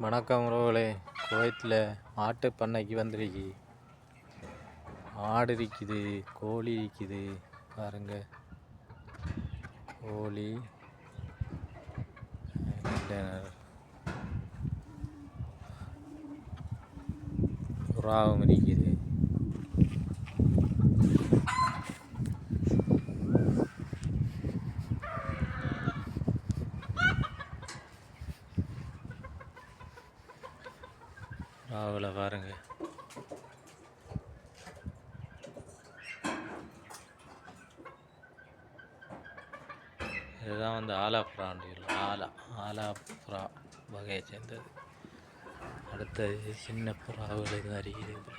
வணக்கம் உறவுகளே. குவைத்தில் ஆட்டு பண்ணைக்கு வந்திருக்கு. ஆடு இருக்குது, கோழி இருக்குது. பாருங்க, கோழி, புறாவும் இருக்குது. புறாவில் பாருங்க, இதுதான் வந்து ஆலா புறான்னு ஆலா புறா வகையை சேர்ந்தது. அடுத்தது சின்ன புறாவில் இது அறிகிறது.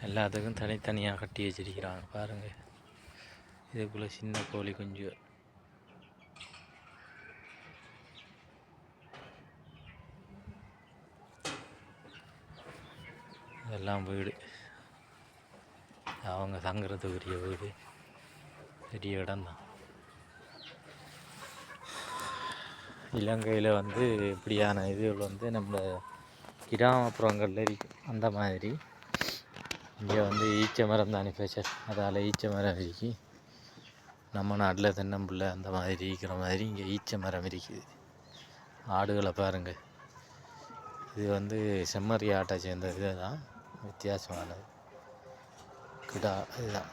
எல்லாத்துக்கும் தனித்தனியாக கட்டி வச்சிருக்கிறாங்க. பாருங்கள், இதுக்குள்ளே சின்ன கோழி குஞ்சு. இதெல்லாம் வீடு, அவங்க தங்குறதுக்குரிய வீடு, பெரிய இடம்தான். இலங்கையில் வந்து இப்படியான இதுகள் வந்து நம்ம கிராமப்புறங்களில் இருக்கும். அந்த மாதிரி இங்கே வந்து ஈச்ச மரம் தானே ஸ்பெஷல், அதால் ஈச்ச மரம் இருக்கு. நம்ம நாட்டில் தென்னம்பிள்ளை அந்த மாதிரி இருக்கிற மாதிரி இங்கே ஈச்ச மரம் இருக்குது. ஆடுகளை பாருங்கள், இது வந்து செம்மறி ஆட்டை சேர்ந்த இதுதான், வித்தியாசமானது கிடா இதுதான்.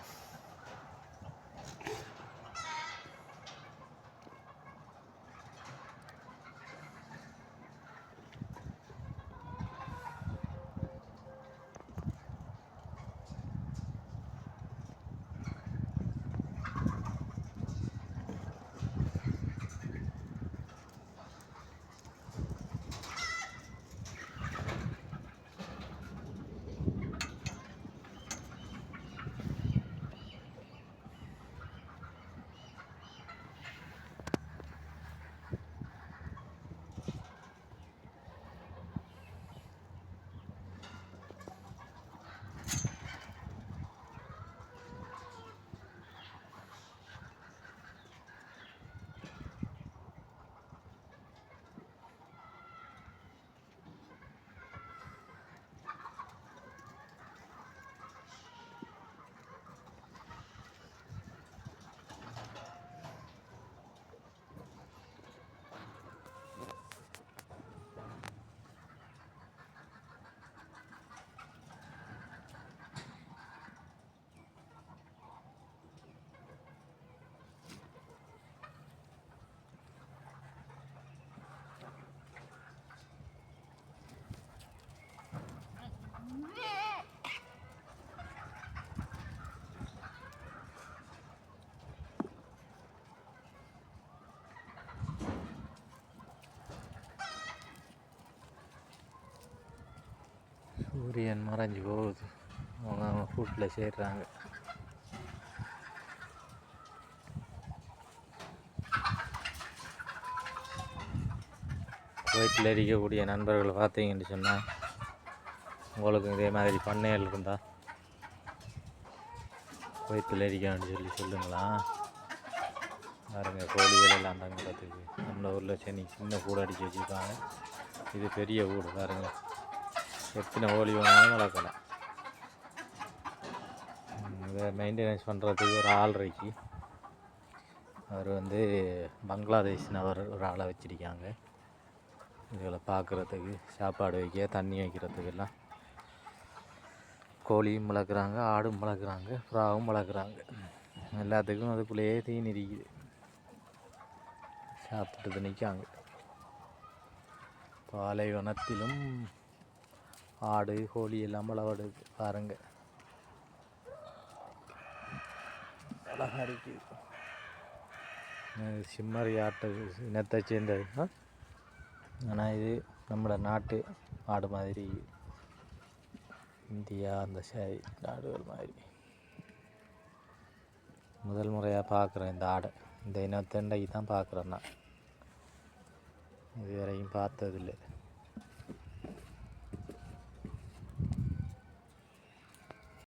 சூரியன் மறைஞ்சு போகுது, அவங்க ஃபுட்டில் சேர்றாங்க. குவைத்தில் இருக்கக்கூடிய நண்பர்களை பார்த்தீங்கன்னு சொன்னால், உங்களுக்கு இதே மாதிரி பண்ணைகள் இருந்தால் குவைத்தில் இருக்கணும்னு சொல்லி சொல்லுங்களா. பாருங்கள், கோழிகள் எல்லாம் தங்குறதுக்கு நம்ம ஊரில் சின்ன கூடு அடித்து வச்சுருக்காங்க. இது பெரிய கூடு பாருங்கள், எத்தனை கோழி வேணாலும் வளர்க்கலாம். இதை மெயின்டெனன்ஸ் பண்ணுறதுக்கு ஒரு ஆள் இருக்கு. அவர் வந்து பங்களாதேஷ் நபர் ஒரு ஆளை வச்சுருக்காங்க. இதில் பார்க்குறதுக்கு, சாப்பாடு வைக்க, தண்ணி வைக்கிறதுக்கெல்லாம். கோழியும் வளர்க்குறாங்க, ஆடும் வளர்க்குறாங்க, புறாவும் வளர்க்குறாங்க. எல்லாத்துக்கும் அதுக்குள்ளேயே தீனி இருக்குது, சாப்பிட்டு நிற்காங்க. பாலைவனத்திலும் ஆடு கோழி எல்லாம் வளர்டுது. பாருங்க, அழகா இருக்குது. செம்மறி ஆட்டு இனத்தை சேர்ந்தது. ஆனால் இது நம்மளோட நாட்டு ஆடு மாதிரி, இந்தியா அந்த சரி ஆடுகள் மாதிரி. முதல் முறையாக பார்க்குறேன் இந்த ஆடை. இந்த இனத்தை இன்றைக்கு தான் பார்க்குறேன் நான், இதுவரையும் பார்த்ததில்லை.